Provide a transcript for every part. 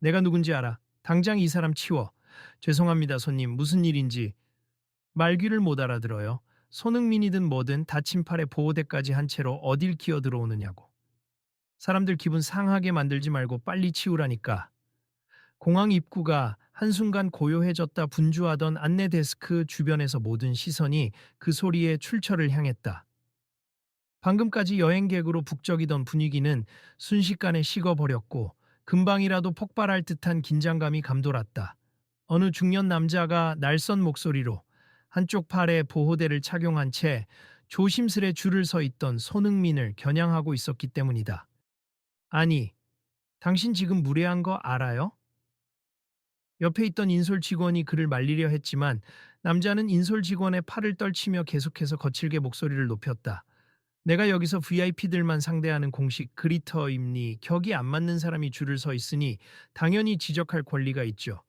내가 누군지 알아. 당장 이 사람 치워. 죄송합니다, 손님. 무슨 일인지. 말귀를 못 알아들어요. 손흥민이든 뭐든 다친 팔에 보호대까지 한 채로 어딜 기어 들어오느냐고. 사람들 기분 상하게 만들지 말고 빨리 치우라니까. 공항 입구가 한순간 고요해졌다. 분주하던 안내 데스크 주변에서 모든 시선이 그 소리에 출처를 향했다. 방금까지 여행객으로 북적이던 분위기는 순식간에 식어버렸고 금방이라도 폭발할 듯한 긴장감이 감돌았다. 어느 중년 남자가 날선 목소리로 한쪽 팔에 보호대를 착용한 채 조심스레 줄을 서 있던 손흥민을 겨냥하고 있었기 때문이다. 아니, 당신 지금 무례한 거 알아요? 옆에 있던 인솔 직원이 그를 말리려 했지만 남자는 인솔 직원의 팔을 떨치며 계속해서 거칠게 목소리를 높였다. 내가 여기서 VIP들만 상대하는 공식 그리터입니? 격이 안 맞는 사람이 줄을 서 있으니 당연히 지적할 권리가 있죠.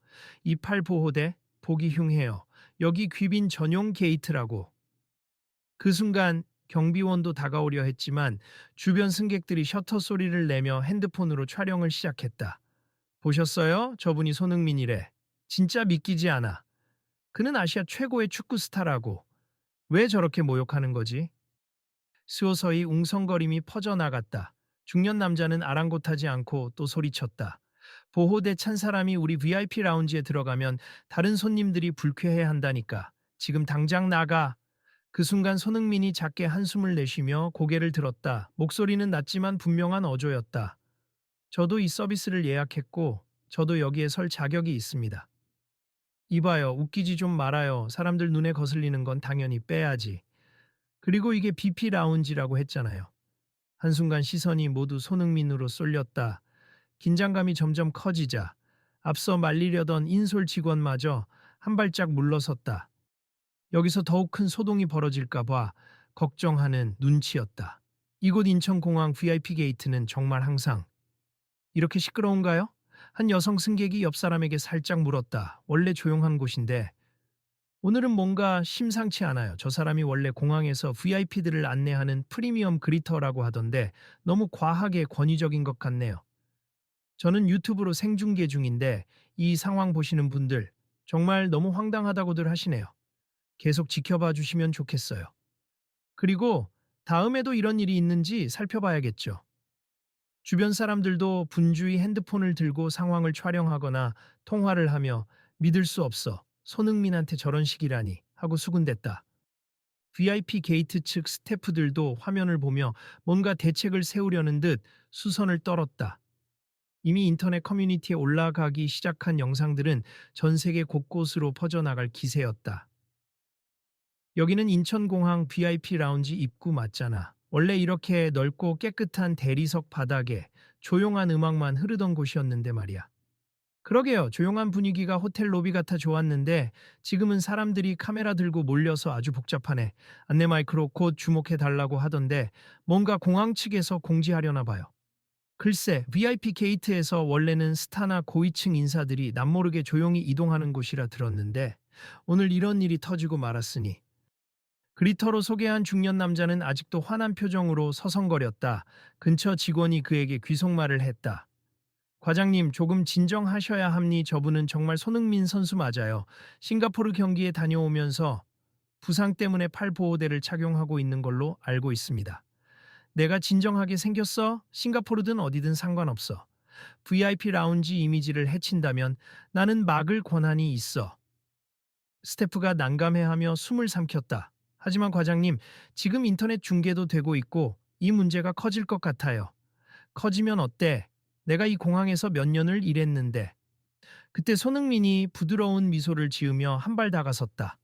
이 팔 보호대 보기 흉해요. 여기 귀빈 전용 게이트라고. 그 순간 경비원도 다가오려 했지만 주변 승객들이 셔터 소리를 내며 핸드폰으로 촬영을 시작했다. 보셨어요? 저분이 손흥민이래. 진짜 믿기지 않아. 그는 아시아 최고의 축구 스타라고. 왜 저렇게 모욕하는 거지? 수호서히 웅성거림이 퍼져나갔다. 중년 남자는 아랑곳하지 않고 또 소리쳤다. 보호대 찬 사람이 우리 VIP 라운지에 들어가면 다른 손님들이 불쾌해한다니까. 지금 당장 나가. 그 순간 손흥민이 작게 한숨을 내쉬며 고개를 들었다. 목소리는 낮지만 분명한 어조였다. 저도 이 서비스를 예약했고 저도 여기에 설 자격이 있습니다. 이봐요. 웃기지 좀 말아요. 사람들 눈에 거슬리는 건 당연히 빼야지. 그리고 이게 BP 라운지라고 했잖아요. 한순간 시선이 모두 손흥민으로 쏠렸다. 긴장감이 점점 커지자 앞서 말리려던 인솔 직원마저 한 발짝 물러섰다. 여기서 더욱 큰 소동이 벌어질까 봐 걱정하는 눈치였다. 이곳 인천공항 VIP 게이트는 정말 항상 이렇게 시끄러운가요? 한 여성 승객이 옆 사람에게 살짝 물었다. 원래 조용한 곳인데 오늘은 뭔가 심상치 않아요. 저 사람이 원래 공항에서 VIP들을 안내하는 프리미엄 그리터라고 하던데 너무 과하게 권위적인 것 같네요. 저는 유튜브로 생중계 중인데 이 상황 보시는 분들 정말 너무 황당하다고들 하시네요. 계속 지켜봐 주시면 좋겠어요. 그리고 다음에도 이런 일이 있는지 살펴봐야겠죠. 주변 사람들도 분주히 핸드폰을 들고 상황을 촬영하거나 통화를 하며 믿을 수 없어. 손흥민한테 저런 식이라니 하고 수군댔다. VIP 게이트 측 스태프들도 화면을 보며 뭔가 대책을 세우려는 듯 수선을 떨었다. 이미 인터넷 커뮤니티에 올라가기 시작한 영상들은 전 세계 곳곳으로 퍼져나갈 기세였다. 여기는 인천공항 VIP 라운지 입구 맞잖아. 원래 이렇게 넓고 깨끗한 대리석 바닥에 조용한 음악만 흐르던 곳이었는데 말이야. 그러게요. 조용한 분위기가 호텔 로비 같아 좋았는데 지금은 사람들이 카메라 들고 몰려서 아주 복잡하네. 안내 마이크로 곧 주목해 달라고 하던데 뭔가 공항 측에서 공지하려나 봐요. 글쎄, VIP 게이트에서 원래는 스타나 고위층 인사들이 남모르게 조용히 이동하는 곳이라 들었는데 오늘 이런 일이 터지고 말았으니 그리터로 소개한 중년 남자는 아직도 화난 표정으로 서성거렸다. 근처 직원이 그에게 귀속말을 했다. 과장님, 조금 진정하셔야 합니. 저분은 정말 손흥민 선수 맞아요. 싱가포르 경기에 다녀오면서 부상 때문에 팔 보호대를 착용하고 있는 걸로 알고 있습니다. 내가 진정하게 생겼어? 싱가포르든 어디든 상관없어. VIP 라운지 이미지를 해친다면 나는 막을 권한이 있어. 스태프가 난감해하며 숨을 삼켰다. 하지만 과장님, 지금 인터넷 중계도 되고 있고 이 문제가 커질 것 같아요. 커지면 어때? 내가 이 공항에서 몇 년을 일했는데. 그때 손흥민이 부드러운 미소를 지으며 한 발 다가섰다.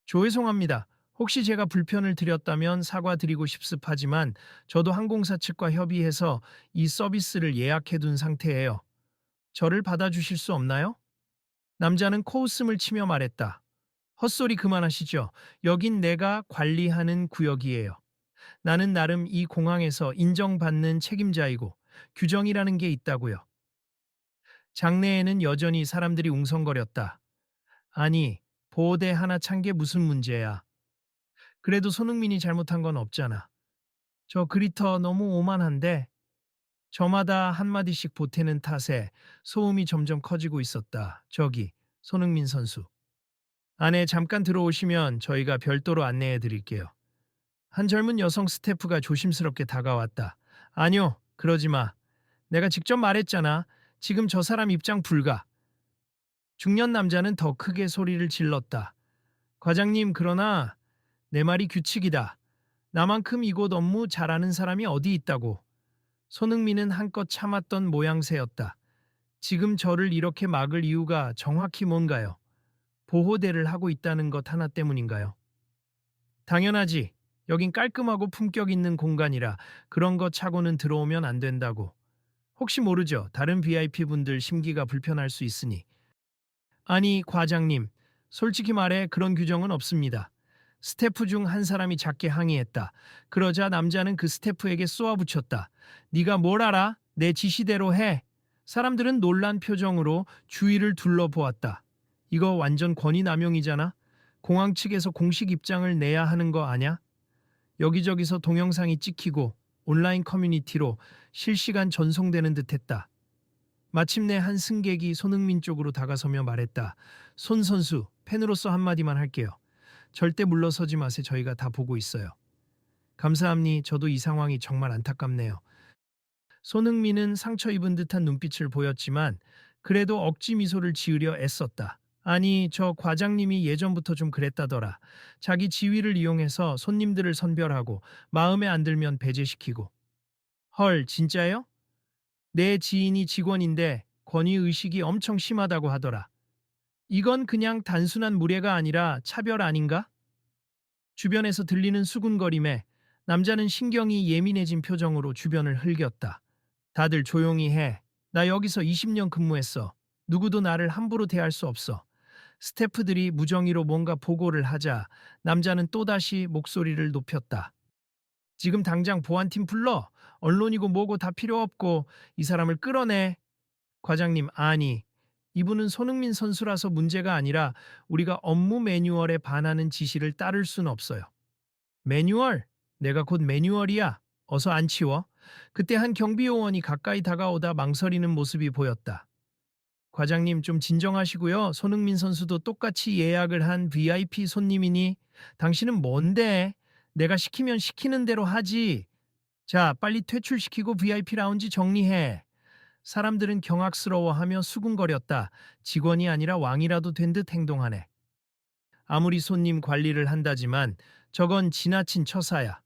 죄송합니다. 혹시 제가 불편을 드렸다면 사과드리고 싶습하지만 저도 항공사 측과 협의해서 이 서비스를 예약해둔 상태예요. 저를 받아주실 수 없나요? 남자는 코웃음을 치며 말했다. 헛소리 그만하시죠. 여긴 내가 관리하는 구역이에요. 나는 나름 이 공항에서 인정받는 책임자이고 규정이라는 게 있다고요. 장내에는 여전히 사람들이 웅성거렸다. 아니, 보호대 하나 찬 게 무슨 문제야. 그래도 손흥민이 잘못한 건 없잖아. 저 그리터 너무 오만한데 저마다 한마디씩 보태는 탓에 소음이 점점 커지고 있었다. 저기, 손흥민 선수. 안에 잠깐 들어오시면 저희가 별도로 안내해 드릴게요. 한 젊은 여성 스태프가 조심스럽게 다가왔다. 아니요, 그러지 마. 내가 직접 말했잖아. 지금 저 사람 입장 불가. 중년 남자는 더 크게 소리를 질렀다. 과장님, 그러나 내 말이 규칙이다. 나만큼 이곳 업무 잘하는 사람이 어디 있다고. 손흥민은 한껏 참았던 모양새였다. 지금 저를 이렇게 막을 이유가 정확히 뭔가요? 보호대를 하고 있다는 것 하나 때문인가요? 당연하지. 여긴 깔끔하고 품격 있는 공간이라 그런 것 차고는 들어오면 안 된다고. 혹시 모르죠. 다른 VIP분들 심기가 불편할 수 있으니. 아니, 과장님. 솔직히 말해 그런 규정은 없습니다. 스태프 중 한 사람이 작게 항의했다. 그러자 남자는 그 스태프에게 쏘아붙였다. 네가 뭘 알아? 내 지시대로 해. 사람들은 놀란 표정으로 주위를 둘러보았다. 이거 완전 권위남용이잖아. 공항 측에서 공식 입장을 내야 하는 거 아냐? 여기저기서 동영상이 찍히고 온라인 커뮤니티로 실시간 전송되는 듯했다. 마침내 한 승객이 손흥민 쪽으로 다가서며 말했다. 손 선수, 팬으로서 한마디만 할게요. 절대 물러서지 마세요. 저희가 다 보고 있어요. 감사합니. 저도 이 상황이 정말 안타깝네요. 손흥민은 상처 입은 듯한 눈빛을 보였지만 그래도 억지 미소를 지으려 애썼다. 아니, 저 과장님이 예전부터 좀 그랬다더라. 자기 지위를 이용해서 손님들을 선별하고 마음에 안 들면 배제시키고. 헐, 진짜요? 내 지인이 직원인데 권위의식이 엄청 심하다고 하더라. 이건 그냥 단순한 무례가 아니라 차별 아닌가? 주변에서 들리는 수군거림에 남자는 신경이 예민해진 표정으로 주변을 흘겼다. 다들 조용히 해. 나 여기서 20년 근무했어. 누구도 나를 함부로 대할 수 없어. 스태프들이 무정의로 뭔가 보고를 하자 남자는 또다시 목소리를 높였다. 지금 당장 보안팀 불러. 언론이고 뭐고 다 필요 없고 이 사람을 끌어내. 과장님, 아니. 이분은 손흥민 선수라서 문제가 아니라 우리가 업무 매뉴얼에 반하는 지시를 따를 순 없어요. 매뉴얼? 내가 곧 매뉴얼이야. 어서 안 치워. 그때 한 경비요원이 가까이 다가오다 망설이는 모습이 보였다. 과장님 좀 진정하시고요. 손흥민 선수도 똑같이 예약을 한 VIP 손님이니 당신은 뭔데? 내가 시키면 시키는 대로 하지. 자, 빨리 퇴출시키고 VIP 라운지 정리해. 사람들은 경악스러워하며 수군거렸다. 직원이 아니라 왕이라도 된 듯 행동하네. 아무리 손님 관리를 한다지만 저건 지나친 처사야.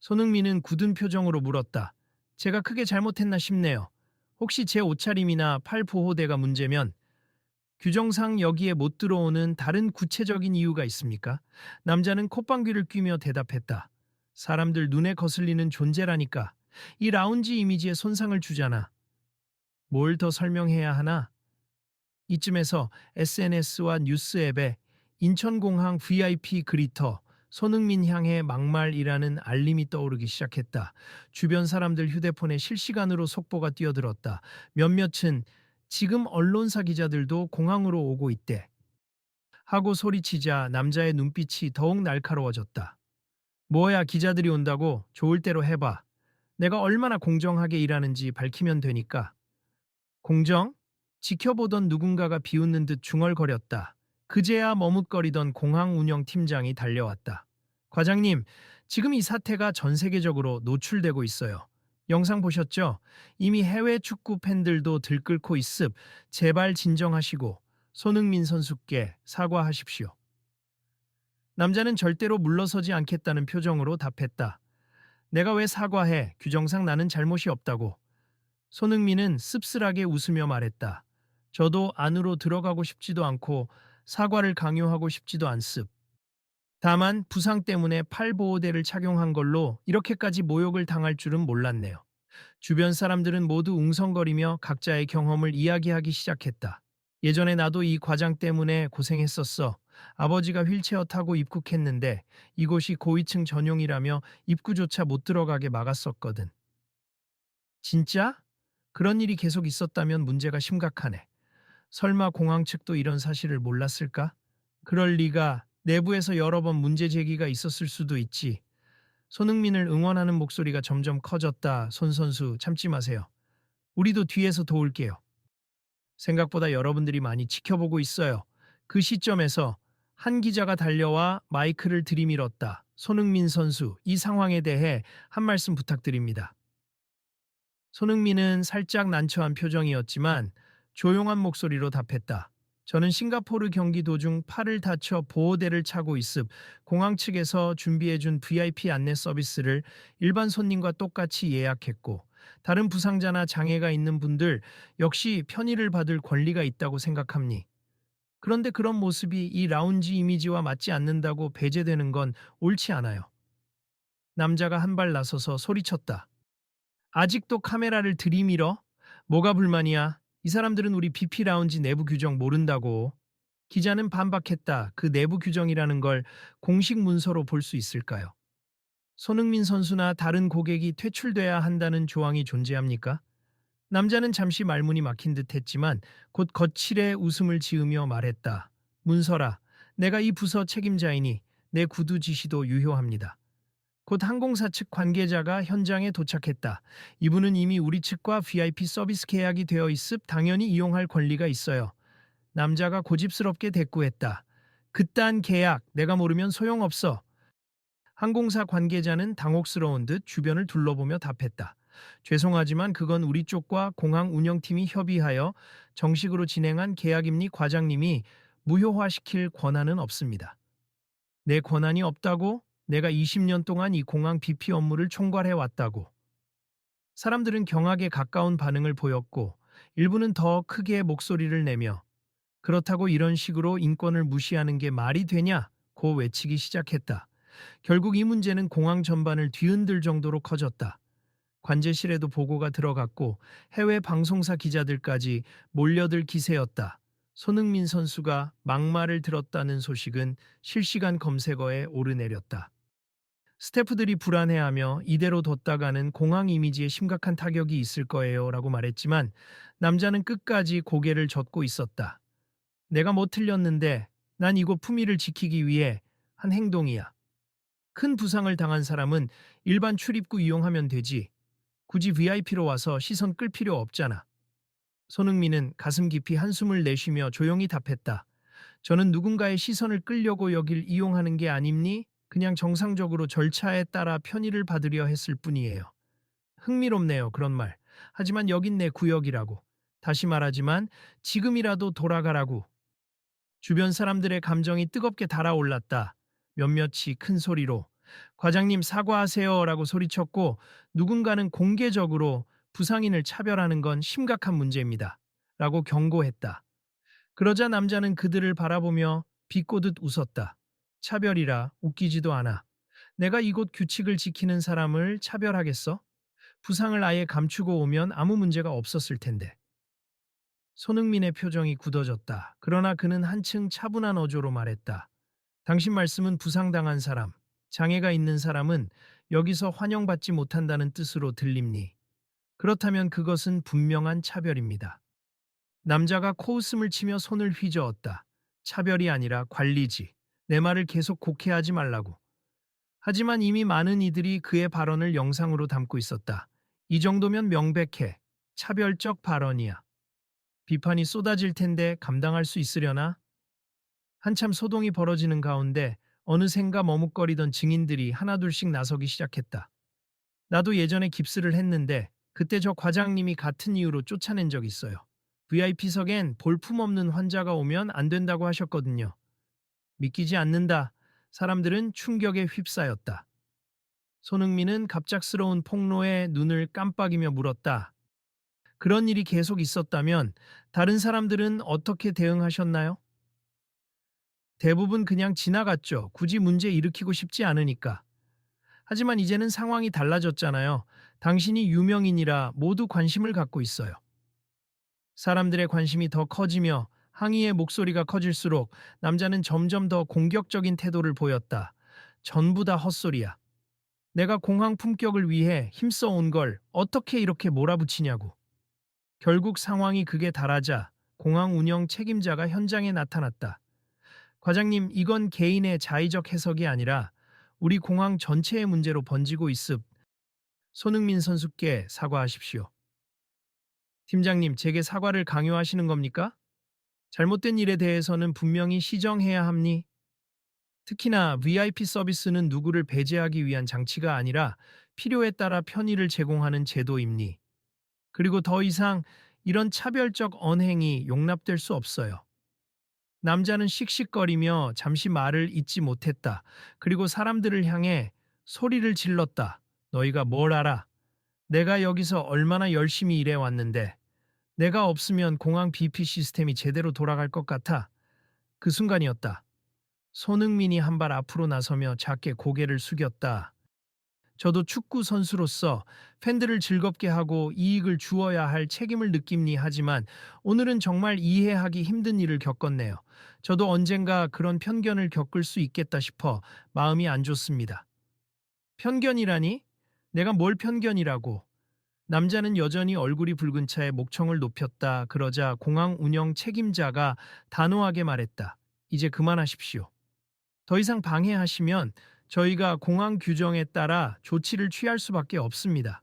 손흥민은 굳은 표정으로 물었다. 제가 크게 잘못했나 싶네요. 혹시 제 옷차림이나 팔 보호대가 문제면 규정상 여기에 못 들어오는 다른 구체적인 이유가 있습니까? 남자는 콧방귀를 뀌며 대답했다. 사람들 눈에 거슬리는 존재라니까. 이 라운지 이미지에 손상을 주잖아. 뭘 더 설명해야 하나? 이쯤에서 SNS와 뉴스 앱에 인천공항 VIP 그리터 손흥민 향해 막말이라는 알림이 떠오르기 시작했다. 주변 사람들 휴대폰에 실시간으로 속보가 뛰어들었다. 몇몇은 지금 언론사 기자들도 공항으로 오고 있대. 하고 소리치자 남자의 눈빛이 더욱 날카로워졌다. 뭐야, 기자들이 온다고? 좋을 대로 해봐. 내가 얼마나 공정하게 일하는지 밝히면 되니까. 공정? 지켜보던 누군가가 비웃는 듯 중얼거렸다. 그제야 머뭇거리던 공항 운영팀장이 달려왔다. 과장님, 지금 이 사태가 전 세계적으로 노출되고 있어요. 영상 보셨죠? 이미 해외 축구 팬들도 들끓고 있습. 제발 진정하시고 손흥민 선수께 사과하십시오. 남자는 절대로 물러서지 않겠다는 표정으로 답했다. 내가 왜 사과해? 규정상 나는 잘못이 없다고. 손흥민은 씁쓸하게 웃으며 말했다. 저도 안으로 들어가고 싶지도 않고 사과를 강요하고 싶지도 않습. 다만 부상 때문에 팔 보호대를 착용한 걸로 이렇게까지 모욕을 당할 줄은 몰랐네요. 주변 사람들은 모두 웅성거리며 각자의 경험을 이야기하기 시작했다. 예전에 나도 이 과장 때문에 고생했었어. 아버지가 휠체어 타고 입국했는데 이곳이 고위층 전용이라며 입구조차 못 들어가게 막았었거든. 진짜? 그런 일이 계속 있었다면 문제가 심각하네. 설마 공항 측도 이런 사실을 몰랐을까? 그럴 리가. 내부에서 여러 번 문제 제기가 있었을 수도 있지. 손흥민을 응원하는 목소리가 점점 커졌다. 손 선수 참지 마세요. 우리도 뒤에서 도울게요. 생각보다 여러분들이 많이 지켜보고 있어요. 그 시점에서 한 기자가 달려와 마이크를 들이밀었다. 손흥민 선수, 이 상황에 대해 한 말씀 부탁드립니다. 손흥민은 살짝 난처한 표정이었지만 조용한 목소리로 답했다. 저는 싱가포르 경기 도중 팔을 다쳐 보호대를 차고 있음 공항 측에서 준비해준 VIP 안내 서비스를 일반 손님과 똑같이 예약했고 다른 부상자나 장애가 있는 분들 역시 편의를 받을 권리가 있다고 생각합니. 그런데 그런 모습이 이 라운지 이미지와 맞지 않는다고 배제되는 건 옳지 않아요. 남자가 한 발 나서서 소리쳤다. 아직도 카메라를 들이밀어? 뭐가 불만이야? 이 사람들은 우리 BP 라운지 내부 규정 모른다고. 기자는 반박했다. 그 내부 규정이라는 걸 공식 문서로 볼 수 있을까요? 손흥민 선수나 다른 고객이 퇴출돼야 한다는 조항이 존재합니까? 남자는 잠시 말문이 막힌 듯 했지만 곧 거칠의 웃음을 지으며 말했다. 문서라, 내가 이 부서 책임자이니 내 구두 지시도 유효합니다. 곧 항공사 측 관계자가 현장에 도착했다. 이분은 이미 우리 측과 VIP 서비스 계약이 되어 있음 당연히 이용할 권리가 있어요. 남자가 고집스럽게 대꾸했다. 그딴 계약 내가 모르면 소용없어. 항공사 관계자는 당혹스러운 듯 주변을 둘러보며 답했다. 죄송하지만 그건 우리 쪽과 공항 운영팀이 협의하여 정식으로 진행한 계약입니 과장님이 무효화시킬 권한은 없습니다. 내 권한이 없다고? 내가 20년 동안 이 공항 BP 업무를 총괄해 왔다고. 사람들은 경악에 가까운 반응을 보였고 일부는 더 크게 목소리를 내며 그렇다고 이런 식으로 인권을 무시하는 게 말이 되냐고 외치기 시작했다. 결국 이 문제는 공항 전반을 뒤흔들 정도로 커졌다. 관제실에도 보고가 들어갔고 해외 방송사 기자들까지 몰려들 기세였다. 손흥민 선수가 막말을 들었다는 소식은 실시간 검색어에 오르내렸다. 스태프들이 불안해하며 이대로 뒀다가는 공항 이미지에 심각한 타격이 있을 거예요 라고 말했지만 남자는 끝까지 고개를 젓고 있었다. 내가 뭐 틀렸는데 난 이곳 품위를 지키기 위해 한 행동이야. 큰 부상을 당한 사람은 일반 출입구 이용하면 되지. 굳이 VIP로 와서 시선 끌 필요 없잖아. 손흥민은 가슴 깊이 한숨을 내쉬며 조용히 답했다. 저는 누군가의 시선을 끌려고 여길 이용하는 게 아닙니? 그냥 정상적으로 절차에 따라 편의를 받으려 했을 뿐이에요. 흥미롭네요, 그런 말. 하지만 여긴 내 구역이라고. 다시 말하지만 지금이라도 돌아가라고. 주변 사람들의 감정이 뜨겁게 달아올랐다. 몇몇이 큰 소리로 과장님 사과하세요 라고 소리쳤고 누군가는 공개적으로 부상인을 차별하는 건 심각한 문제입니다. 라고 경고했다. 그러자 남자는 그들을 바라보며 비꼬듯 웃었다. 차별이라 웃기지도 않아. 내가 이곳 규칙을 지키는 사람을 차별하겠어? 부상을 아예 감추고 오면 아무 문제가 없었을 텐데. 손흥민의 표정이 굳어졌다. 그러나 그는 한층 차분한 어조로 말했다. 당신 말씀은 부상당한 사람, 장애가 있는 사람은 여기서 환영받지 못한다는 뜻으로 들립니. 그렇다면 그것은 분명한 차별입니다. 남자가 코웃음을 치며 손을 휘저었다. 차별이 아니라 관리지. 내 말을 계속 곡해하지 말라고. 하지만 이미 많은 이들이 그의 발언을 영상으로 담고 있었다. 이 정도면 명백해. 차별적 발언이야. 비판이 쏟아질 텐데 감당할 수 있으려나? 한참 소동이 벌어지는 가운데 어느샌가 머뭇거리던 증인들이 하나둘씩 나서기 시작했다. 나도 예전에 깁스를 했는데 그때 저 과장님이 같은 이유로 쫓아낸 적 있어요. VIP석엔 볼품없는 환자가 오면 안 된다고 하셨거든요. 믿기지 않는다. 사람들은 충격에 휩싸였다. 손흥민은 갑작스러운 폭로에 눈을 깜빡이며 물었다. 그런 일이 계속 있었다면 다른 사람들은 어떻게 대응하셨나요? 대부분 그냥 지나갔죠. 굳이 문제 일으키고 싶지 않으니까. 하지만 이제는 상황이 달라졌잖아요. 당신이 유명인이라 모두 관심을 갖고 있어요. 사람들의 관심이 더 커지며 항의의 목소리가 커질수록 남자는 점점 더 공격적인 태도를 보였다. 전부 다 헛소리야. 내가 공항 품격을 위해 힘써 온 걸 어떻게 이렇게 몰아붙이냐고. 결국 상황이 극에 달하자 공항 운영 책임자가 현장에 나타났다. 과장님, 이건 개인의 자의적 해석이 아니라 우리 공항 전체의 문제로 번지고 있음. 손흥민 선수께 사과하십시오. 팀장님, 제게 사과를 강요하시는 겁니까? 잘못된 일에 대해서는 분명히 시정해야 합니? 특히나 VIP 서비스는 누구를 배제하기 위한 장치가 아니라 필요에 따라 편의를 제공하는 제도입니. 그리고 더 이상 이런 차별적 언행이 용납될 수 없어요. 남자는 씩씩거리며 잠시 말을 잇지 못했다. 그리고 사람들을 향해 소리를 질렀다. 너희가 뭘 알아? 내가 여기서 얼마나 열심히 일해 왔는데 내가 없으면 공항 BP 시스템이 제대로 돌아갈 것 같아. 그 순간이었다. 손흥민이 한 발 앞으로 나서며 작게 고개를 숙였다. 저도 축구 선수로서 팬들을 즐겁게 하고 이익을 주어야 할 책임을 느낍니 하지만 오늘은 정말 이해하기 힘든 일을 겪었네요. 저도 언젠가 그런 편견을 겪을 수 있겠다 싶어 마음이 안 좋습니다. 편견이라니? 내가 뭘 편견이라고? 남자는 여전히 얼굴이 붉은 차에 목청을 높였다. 그러자 공항 운영 책임자가 단호하게 말했다. 이제 그만하십시오. 더 이상 방해하시면 저희가 공항 규정에 따라 조치를 취할 수밖에 없습니다.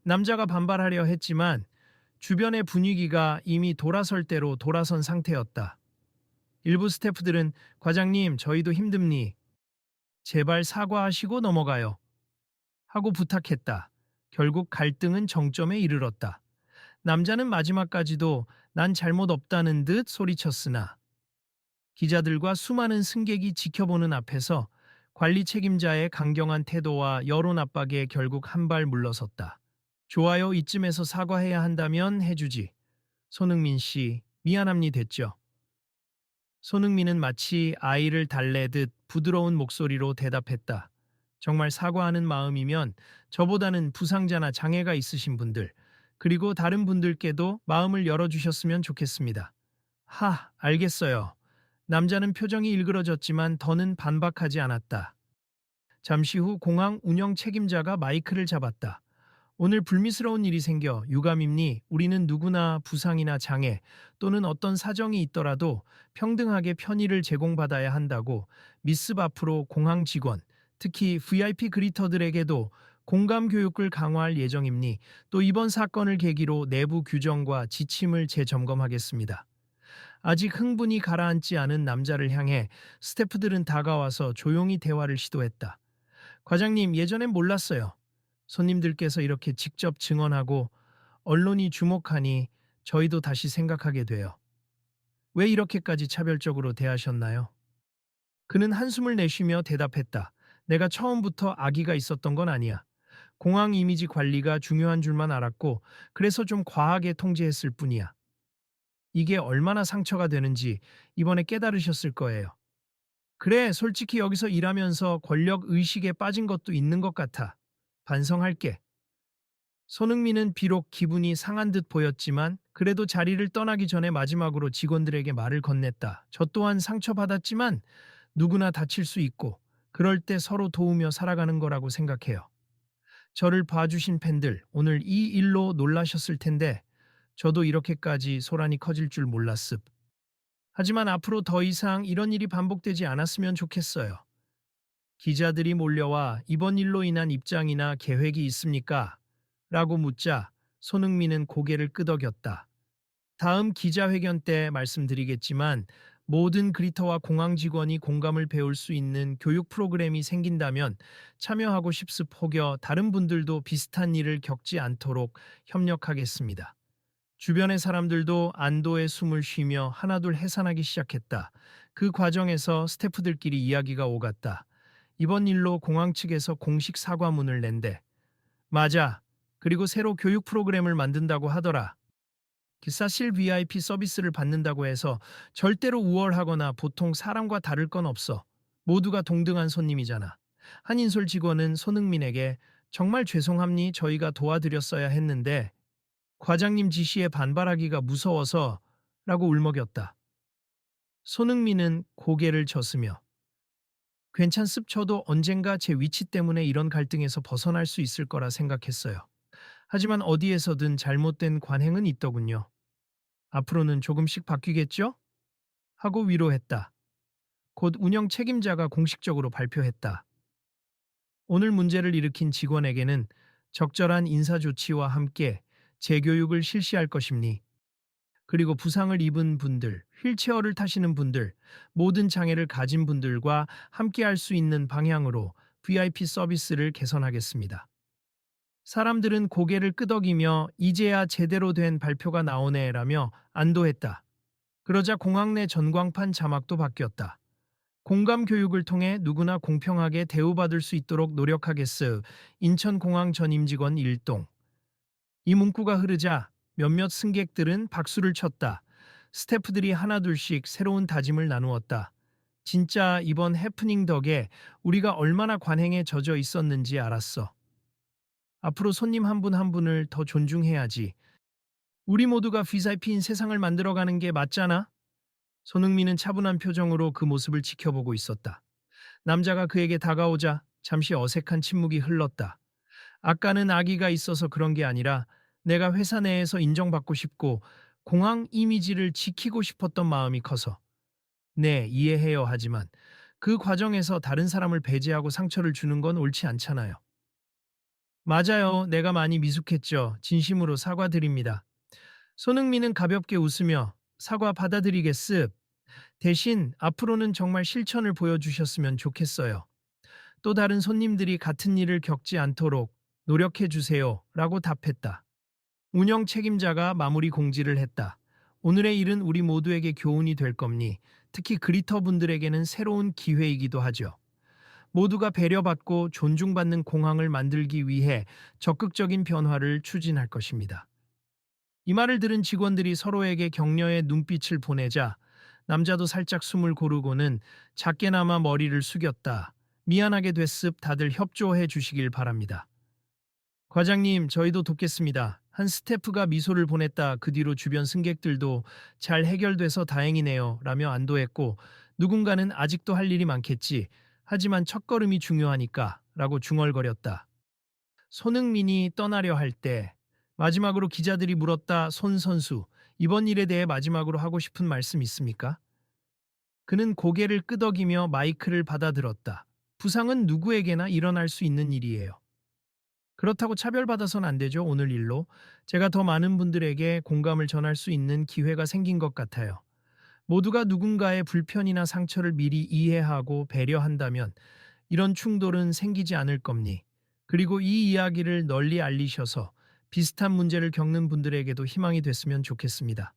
남자가 반발하려 했지만 주변의 분위기가 이미 돌아설 대로 돌아선 상태였다. 일부 스태프들은 과장님, 저희도 힘듭니. 제발 사과하시고 넘어가요. 하고 부탁했다. 결국 갈등은 정점에 이르렀다. 남자는 마지막까지도 난 잘못 없다는 듯 소리쳤으나 기자들과 수많은 승객이 지켜보는 앞에서 관리 책임자의 강경한 태도와 여론 압박에 결국 한 발 물러섰다. 좋아요, 이쯤에서 사과해야 한다면 해주지. 손흥민 씨, 미안합니 됐죠. 손흥민은 마치 아이를 달래듯 부드러운 목소리로 대답했다. 정말 사과하는 마음이면 저보다는 부상자나 장애가 있으신 분들, 그리고 다른 분들께도 마음을 열어주셨으면 좋겠습니다. 알겠어요. 남자는 표정이 일그러졌지만 더는 반박하지 않았다. 잠시 후 공항 운영 책임자가 마이크를 잡았다. 오늘 불미스러운 일이 생겨 유감입니. 우리는 누구나 부상이나 장애 또는 어떤 사정이 있더라도 평등하게 편의를 제공받아야 한다고 미습 앞으로 공항 직원, 특히 VIP 그리터들에게도 공감 교육을 강화할 예정입니. 또 이번 사건을 계기로 내부 규정과 지침을 재점검하겠습니다. 아직 흥분이 가라앉지 않은 남자를 향해 스태프들은 다가와서 조용히 대화를 시도했다. 과장님, 예전엔 몰랐어요. 손님들께서 이렇게 직접 증언하고 언론이 주목하니 저희도 다시 생각하게 돼요. 왜 이렇게까지 차별적으로 대하셨나요? 그는 한숨을 내쉬며 대답했다. 내가 처음부터 악의가 있었던 건 아니야. 공항 이미지 관리가 중요한 줄만 알았고 그래서 좀 과하게 통제했을 뿐이야. 이게 얼마나 상처가 되는지 이번에 깨달으셨을 거예요. 그래, 솔직히 여기서 일하면서 권력 의식에 빠진 것도 있는 것 같아. 반성할게. 손흥민은 비록 기분이 상한 듯 보였지만 그래도 자리를 떠나기 전에 마지막으로 직원들에게 말을 건넸다. 저 또한 상처받았지만 누구나 다칠 수 있고 그럴 때 서로 도우며 살아가는 거라고 생각해요. 저를 봐주신 팬들, 오늘 이 일로 놀라셨을 텐데 저도 이렇게까지 소란이 커질 줄 몰랐습. 하지만 앞으로 더 이상 이런 일이 반복되지 않았으면 좋겠어요. 기자들이 몰려와 이번 일로 인한 입장이나 계획이 있습니까? 라고 묻자 손흥민은 고개를 끄덕였다. 다음 기자회견 때 말씀드리겠지만 모든 그리터와 공항 직원이 공감을 배울 수 있는 교육 프로그램이 생긴다면 참여하고 싶습. 혹여 다른 분들도 비슷한 일을 겪지 않도록 협력하겠습니다. 주변의 사람들도 안도의 숨을 쉬며 하나둘 해산하기 시작했다. 그 과정에서 스태프들끼리 이야기가 오갔다. 이번 일로 공항 측에서 공식 사과문을 낸대. 맞아. 그리고 새로 교육 프로그램을 만든다고 하더라. 기사실 VIP 서비스를 받는다고 해서 절대로 우월하거나 보통 사람과 다를 건 없어. 모두가 동등한 손님이잖아. 한인솔 직원은 손흥민에게 정말 죄송합니 저희가 도와드렸어야 했는데 과장님 지시에 반발하기가 무서워서 라고 울먹였다. 손흥민은 고개를 젓으며 괜찮습 저도 언젠가 제 위치 때문에 이런 갈등에서 벗어날 수 있을 거라 생각했어요. 하지만 어디에서든 잘못된 관행은 있더군요. 앞으로는 조금씩 바뀌겠죠? 하고 위로했다. 곧 운영 책임자가 공식적으로 발표했다. 오늘 문제를 일으킨 직원에게는 적절한 인사 조치와 함께 재교육을 실시할 것입니? 그리고 부상을 입은 분들, 휠체어를 타시는 분들, 모든 장애를 가진 분들과 함께 할 수 있는 방향으로 VIP 서비스를 개선하겠습니다. 사람들은 고개를 끄덕이며 이제야 제대로 된 발표가 나오네라며 안도했다. 그러자 공항 내 전광판 자막도 바뀌었다. 공감 교육을 통해 누구나 공평하게 대우받을 수 있도록 노력하겠어. 인천공항 전임직원 일동. 이 문구가 흐르자 몇몇 승객들은 박수를 쳤다. 스태프들이 하나둘씩 새로운 다짐을 나누었다. 진짜 이번 해프닝 덕에 우리가 얼마나 관행에 젖어 있었는지 알았어. 앞으로 손님 한 분 한 분을 더 존중해야지. 우리 모두가 VIP인 세상을 만들어가는 게 맞잖아? 손흥민은 차분한 표정으로 그 모습을 지켜보고 있었다. 남자가 그에게 다가오자 잠시 어색한 침묵이 흘렀다. 아까는 아기가 있어서 그런 게 아니라 내가 회사 내에서 인정받고 싶고 공항 이미지를 지키고 싶었던 마음이 커서. 네, 이해해요. 하지만 그 과정에서 다른 사람을 배제하고 상처를 주는 건 옳지 않잖아요. 맞아요. 내가 많이 미숙했죠. 진심으로 사과드립니다. 손흥민은 가볍게 웃으며 사과 받아들이겠습. 대신 앞으로는 정말 실천을 보여주셨으면 좋겠어요. 또 다른 손님들이 같은 일을 겪지 않도록 노력해 주세요. 라고 답했다. 운영 책임자가 마무리 공지를 했다. 오늘의 일은 우리 모두에게 교훈이 될 겁니. 특히 그리터 분들에게는 새로운 기회이기도 하죠. 모두가 배려받고 존중받는 공항을 만들기 위해 적극적인 변화를 추진할 것입니다. 이 말을 들은 직원들이 서로에게 격려의 눈빛을 보내자 남자도 살짝 숨을 고르고는 작게나마 머리를 숙였다. 미안하게 됐습. 다들 협조해 주시길 바랍니다. 과장님, 저희도 돕겠습니다. 한 스태프가 미소를 보냈다. 그 뒤로 주변 승객들도 잘 해결돼서 다행이네요. 라며 안도했고 누군가는 아직도 할 일이 많겠지. 하지만 첫걸음이 중요하니까. 라고 중얼거렸다. 손흥민이 떠나려 할 때 마지막으로 기자들이 물었다. 손 선수, 이번 일에 대해 마지막으로 하고 싶은 말씀 있습니까? 그는 고개를 끄덕이며 마이크를 받아들었다. 부상은 누구에게나 일어날 수 있는 일이에요. 그렇다고 차별받아선 안 되죠. 오늘 일로 제가 더 많은 분들에게 공감을 전할 수 있는 기회가 생긴 것 같아요. 모두가 누군가의 불편이나 상처를 미리 이해하고 배려한다면 이런 충돌은 생기지 않을 겁니. 그리고 이 이야기를 널리 알리셔서 비슷한 문제를 겪는 분들에게도 희망이 됐으면 좋겠습니다.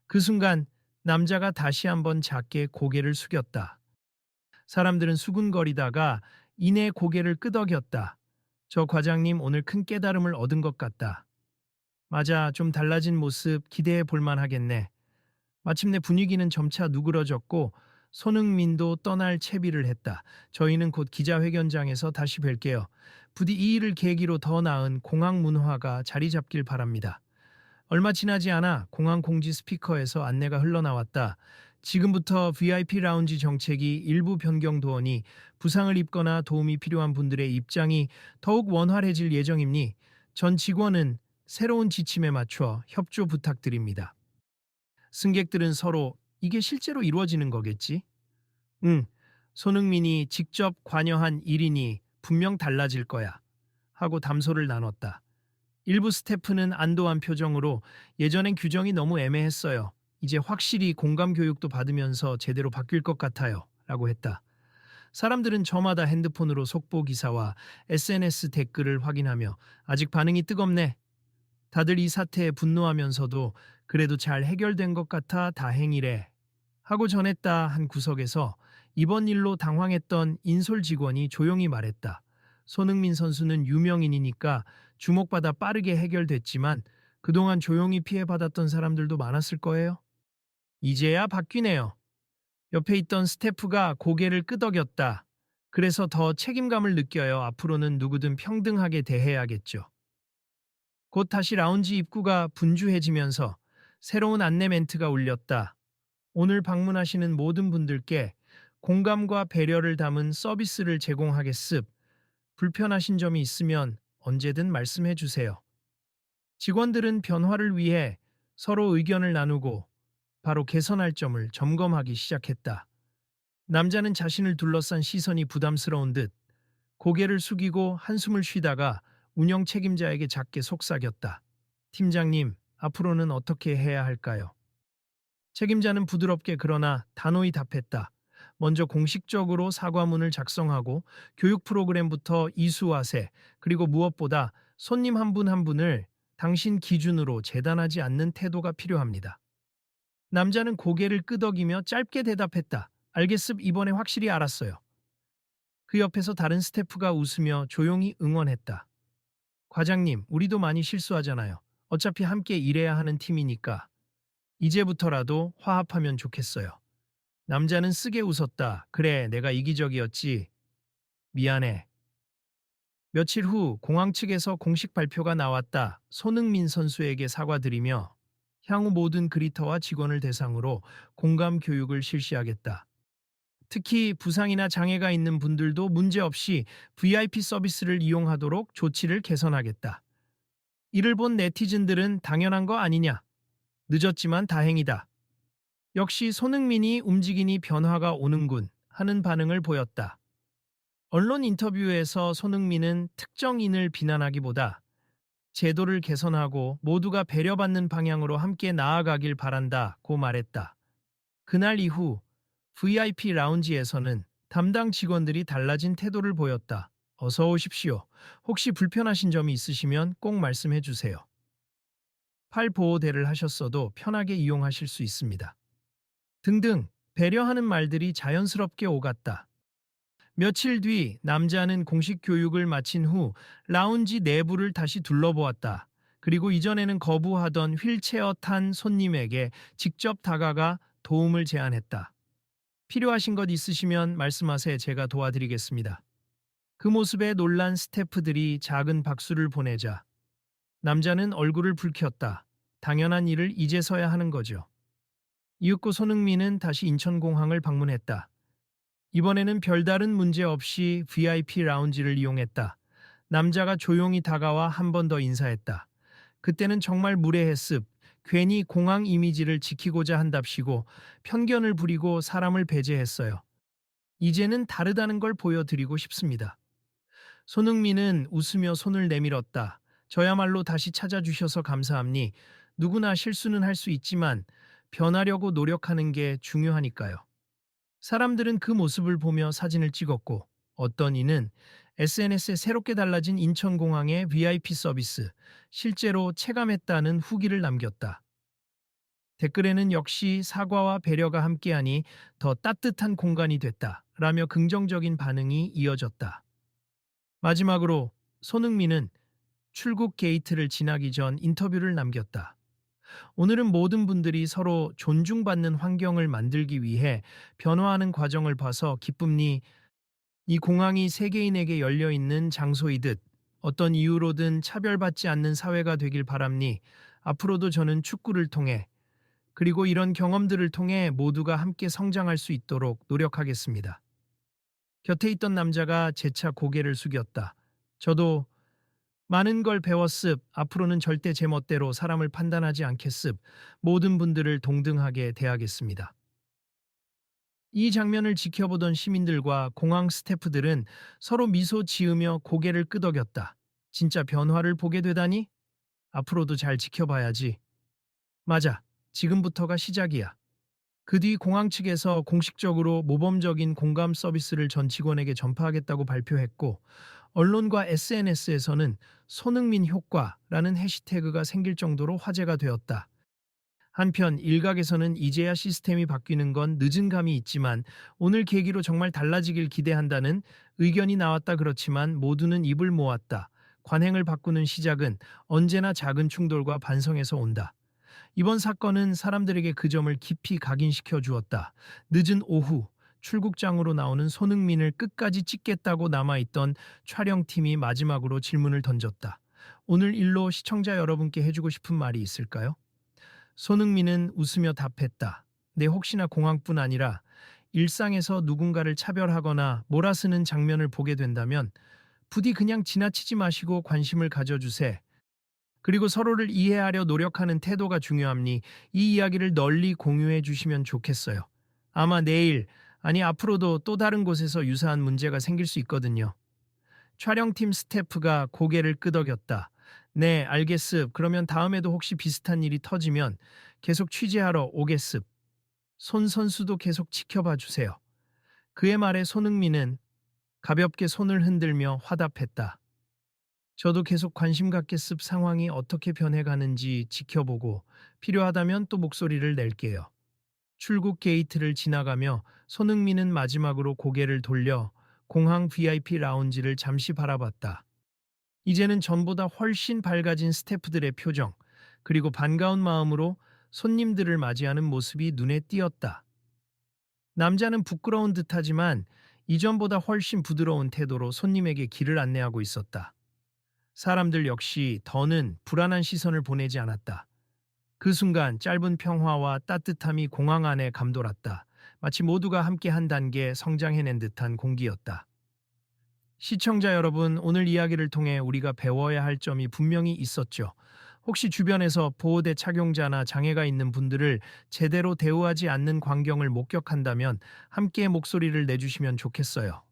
그 순간 남자가 다시 한번 작게 고개를 숙였다. 사람들은 수군거리다가 이내 고개를 끄덕였다. 저 과장님 오늘 큰 깨달음을 얻은 것 같다. 맞아, 좀 달라진 모습 기대해 볼만 하겠네. 마침내 분위기는 점차 누그러졌고 손흥민도 떠날 채비를 했다. 저희는 곧 기자회견장에서 다시 뵐게요. 부디 이 일을 계기로 더 나은 공항 문화가 자리 잡길 바랍니다. 얼마 지나지 않아 공항 공지 스피커에서 안내가 흘러나왔다. 지금부터 VIP 라운지 정책이 일부 변경도오니 부상을 입거나 도움이 필요한 분들의 입장이 더욱 원활해질 예정이니 전 직원은 새로운 지침에 맞춰 협조 부탁드립니다. 승객들은 서로 이게 실제로 이루어지는 거겠지? 응, 손흥민이 직접 관여한 일이니 분명 달라질 거야. 하고 담소를 나눴다. 일부 스태프는 안도한 표정으로 예전엔 규정이 너무 애매했어요. 이제 확실히 공감 교육도 받으면서 제대로 바뀔 것 같아요. 라고 했다. 사람들은 저마다 핸드폰으로 속보 기사와 SNS 댓글을 확인하며 아직 반응이 뜨겁네. 다들 이 사태에 분노하면서도 그래도 잘 해결된 것 같아 다행이래. 하고 전했다. 한 구석에서 이번 일로 당황했던 인솔 직원이 조용히 말했다. 손흥민 선수는 유명인이니까 주목받아 빠르게 해결됐지만 그동안 조용히 피해받았던 사람들도 많았을 거예요. 이제야 바뀌네요. 옆에 있던 스태프가 고개를 끄덕였다. 그래서 더 책임감을 느껴요. 앞으로는 누구든 평등하게 대해야겠죠. 곧 다시 라운지 입구가 분주해지면서 새로운 안내 멘트가 울렸다. 오늘 방문하시는 모든 분들께 공감과 배려를 담은 서비스를 제공하겠습. 불편하신 점이 있으면 언제든 말씀해 주세요. 직원들은 변화를 위해 서로 의견을 나누고 바로 개선할 점을 점검하기 시작했다. 남자는 자신을 둘러싼 시선이 부담스러운 듯 고개를 숙이고 한숨을 쉬다가 운영 책임자에게 작게 속삭였다. 팀장님, 앞으로는 어떻게 해야 할까요? 책임자는 부드럽게 그러나 단호히 답했다. 먼저 공식적으로 사과문을 작성하고 교육 프로그램부터 이수화세, 그리고 무엇보다 손님 한 분 한 분을 당신 기준으로 재단하지 않는 태도가 필요합니다. 남자는 고개를 끄덕이며 짧게 대답했다. 알겠습, 이번에 확실히 알았어요. 그 옆에서 다른 스태프가 웃으며 조용히 응원했다. 과장님, 우리도 많이 실수하잖아요. 어차피 함께 일해야 하는 팀이니까 이제부터라도 화합하면 좋겠어요. 남자는 쓰게 웃었다. 그래, 내가 이기적이었지. 미안해. 며칠 후 공항 측에서 공식 발표가 나왔다. 손흥민 선수에게 사과드리며 향후 모든 그리터와 직원을 대상으로 공감 교육을 실시하겠다. 특히 부상이나 장애가 있는 분들도 문제없이 VIP 서비스를 이용하도록 조치를 개선하겠다. 이를 본 네티즌들은 당연한 거 아니냐. 늦었지만 다행이다. 역시 손흥민이 움직이니 변화가 오는군 하는 반응을 보였다. 언론 인터뷰에서 손흥민은 특정인을 비난하기보다 제도를 개선하고 모두가 배려받는 방향으로 함께 나아가길 바란다고 말했다. 그날 이후 VIP 라운지에서는 담당 직원들이 달라진 태도를 보였다. 어서 오십시오. 혹시 불편하신 점이 있으시면 꼭 말씀해 주세요. 팔 보호대를 하셨어도 편하게 이용하실 수 있습니다. 등등 배려하는 말들이 자연스럽게 오갔다. 며칠 뒤 남자는 공식 교육을 마친 후 라운지 내부를 다시 둘러보았다. 그리고 이전에는 거부하던 휠체어 탄 손님에게 직접 다가가 도움을 제안했다. 필요하신 것 있으시면 말씀하세요. 제가 도와드리겠습니다. 그 모습에 놀란 스태프들이 작은 박수를 보내자 남자는 얼굴을 붉혔다. 당연한 일을 이제서야 하는 거죠. 이윽고 손흥민은 다시 인천공항을 방문했다. 이번에는 별다른 문제 없이 VIP 라운지를 이용했다. 남자가 조용히 다가와 한 번 더 인사했다. 그때는 정말 무례했습. 괜히 공항 이미지를 지키고자 한답시고 편견을 부리고 사람을 배제했어요. 이제는 다르다는 걸 보여드리고 싶습니다. 손흥민은 웃으며 손을 내밀었다. 저야말로 다시 찾아주셔서 감사합니. 누구나 실수는 할 수 있지만 변하려고 노력하는 게 중요하니까요. 사람들은 그 모습을 보며 사진을 찍었고 어떤 이는 SNS에 새롭게 달라진 인천공항의 VIP 서비스, 실제로 체감했다는 후기를 남겼다. 댓글에는 역시 사과와 배려가 함께하니 더 따뜻한 공간이 됐다. 라며 긍정적인 반응이 이어졌다. 마지막으로 손흥민은 출국 게이트를 지나기 전 인터뷰를 남겼다. 오늘은 모든 분들이 서로 존중받는 환경을 만들기 위해 변화하는 과정을 봐서 기쁨니. 이 공항이 세계인에게 열려 있는 장소이듯 어떤 이유로든 차별받지 않는 사회가 되길 바랍니. 앞으로도 저는 축구를 통해 그리고 이런 경험들을 통해 모두가 함께 성장할 수 있도록 노력하겠습니다. 곁에 있던 남자가 재차 고개를 숙였다. 저도 많은 걸 배웠습. 앞으로는 절대 제 멋대로 사람을 판단하지 않겠습. 모든 분들을 동등하게 대하겠습니다. 이 장면을 지켜보던 시민들과 공항 스태프들은 서로 미소 지으며 고개를 끄덕였다. 진짜 변화를 보게 되다니? 앞으로도 잘 지켜봐야지. 맞아. 지금부터가 시작이야. 그 뒤 공항 측에서 공식적으로 모범적인 공감 서비스를 전 직원에게 전파하겠다고 발표했고, 언론과 SNS에서는 손흥민 효과라는 해시태그가 생길 정도로 화제가 되었다. 한편 일각에서는 이제야 시스템이 바뀌는 건 늦은 감이 있지만 오늘 계기로 정말 달라지길 기대한다는 의견이 나왔다. 그렇지만 모두는 입을 모았다. 관행을 바꾸는 시작은 언제나 작은 충돌과 반성에서 온다. 이번 사건은 사람들에게 그 점을 깊이 각인시켜 주었다. 늦은 오후 출국장으로 나오는 손흥민을 끝까지 찍겠다고 남아있던 촬영팀이 마지막으로 질문을 던졌다. 오늘 일로 시청자 여러분께 해주고 싶은 말이 있을까요? 손흥민은 웃으며 답했다. 네, 혹시나 공항뿐 아니라 일상에서 누군가를 차별하거나 몰아쓰는 장면을 보게 된다면 부디 그냥 지나치지 마시고 관심을 가져주세. 그리고 서로를 이해하려 노력하는 태도가 중요합니. 이 이야기를 널리 공유해 주시면 좋겠어요. 아마 내일, 아니 앞으로도 또 다른 곳에서 유사한 문제가 생길 수 있거든요. 촬영팀 스태프가 고개를 끄덕였다. 네, 알겠습. 그러면 다음에도 혹시 비슷한 일이 터지면 계속 취재하러 오겠습. 손 선수도 계속 지켜봐 주세요. 그의 말에 손흥민은 가볍게 손을 흔들며 화답했다. 저도 계속 관심 갖겠습. 상황이 어떻게 변해가는지 지켜보고 필요하다면 또 목소리를 낼게요. 출국 게이트를 지나가며 손흥민은 마지막으로 고개를 돌려 공항 VIP 라운지를 잠시 바라봤다. 이제는 전보다 훨씬 밝아진 스태프들의 표정, 그리고 반가운 마음으로 손님들을 맞이하는 모습이 눈에 띄었다. 남자는 부끄러운 듯하지만 이전보다 훨씬 부드러운 태도로 손님에게 길을 안내하고 있었다. 사람들 역시 더는 불안한 시선을 보내지 않았다. 그 순간 짧은 평화와 따뜻함이 공항 안에 감돌았다. 마치 모두가 함께 한 단계 성장해낸 듯한 공기였다. 시청자 여러분, 오늘 이야기를 통해 우리가 배워야 할 점이 분명히 있었죠. 혹시 주변에서 보호대 착용자나 장애가 있는 분들을 제대로 대우하지 않는 광경을 목격한다면 함께 목소리를 내주시면 좋겠어요.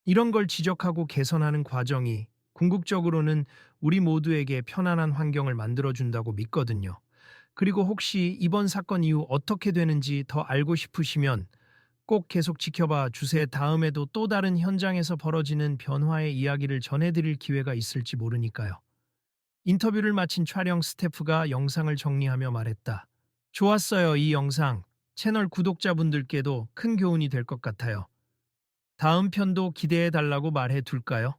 이런 걸 지적하고 개선하는 과정이 궁극적으로는 우리 모두에게 편안한 환경을 만들어준다고 믿거든요. 그리고 혹시 이번 사건 이후 어떻게 되는지 더 알고 싶으시면 꼭 계속 지켜봐 주세요. 다음에도 또 다른 현장에서 벌어지는 변화의 이야기를 전해드릴 기회가 있을지 모르니까요. 인터뷰를 마친 촬영 스태프가 영상을 정리하며 말했다. 좋았어요, 이 영상. 채널 구독자분들께도 큰 교훈이 될 것 같아요. 다음 편도 기대해 달라고 말해 둘까요?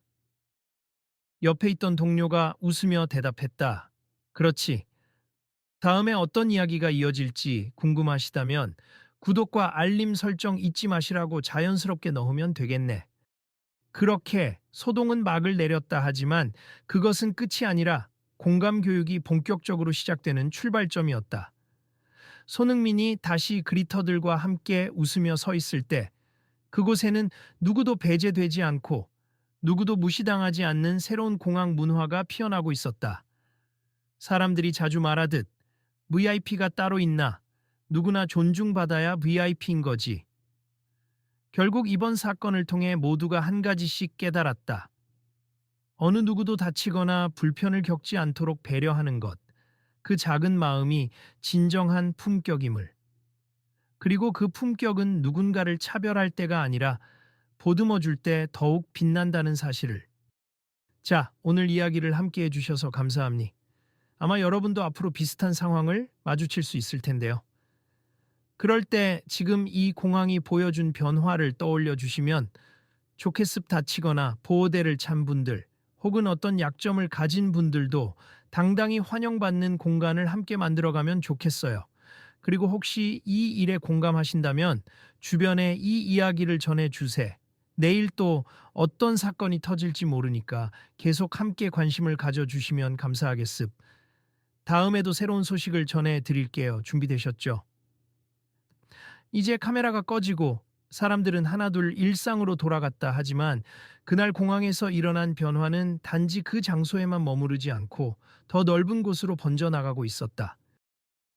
옆에 있던 동료가 웃으며 대답했다. 그렇지. 다음에 어떤 이야기가 이어질지 궁금하시다면 구독과 알림 설정 잊지 마시라고 자연스럽게 넣으면 되겠네. 그렇게 소동은 막을 내렸다 하지만 그것은 끝이 아니라 공감 교육이 본격적으로 시작되는 출발점이었다. 손흥민이 다시 그리터들과 함께 웃으며 서 있을 때 그곳에는 누구도 배제되지 않고 누구도 무시당하지 않는 새로운 공항 문화가 피어나고 있었다. 사람들이 자주 말하듯 VIP가 따로 있나? 누구나 존중받아야 VIP인 거지. 결국 이번 사건을 통해 모두가 한 가지씩 깨달았다. 어느 누구도 다치거나 불편을 겪지 않도록 배려하는 것. 그 작은 마음이 진정한 품격임을. 그리고 그 품격은 누군가를 차별할 때가 아니라 보듬어 줄 때 더욱 빛난다는 사실을. 자, 오늘 이야기를 함께 해주셔서 감사합니다. 아마 여러분도 앞으로 비슷한 상황을 마주칠 수 있을 텐데요. 그럴 때 지금 이 공항이 보여준 변화를 떠올려 주시면 좋겠습. 다치거나 보호대를 찬 분들 혹은 어떤 약점을 가진 분들도 당당히 환영받는 공간을 함께 만들어가면 좋겠어요. 그리고 혹시 이 일에 공감하신다면 주변에 이 이야기를 전해주세요. 내일 또 어떤 사건이 터질지 모르니까 계속 함께 관심을 가져주시면 감사하겠습. 다음에도 새로운 소식을 전해드릴게요. 준비되셨죠? 이제 카메라가 꺼지고 사람들은 하나둘 일상으로 돌아갔다 하지만 그날 공항에서 일어난 변화는 단지 그 장소에만 머무르지 않고 더 넓은 곳으로 번져나가고 있었다.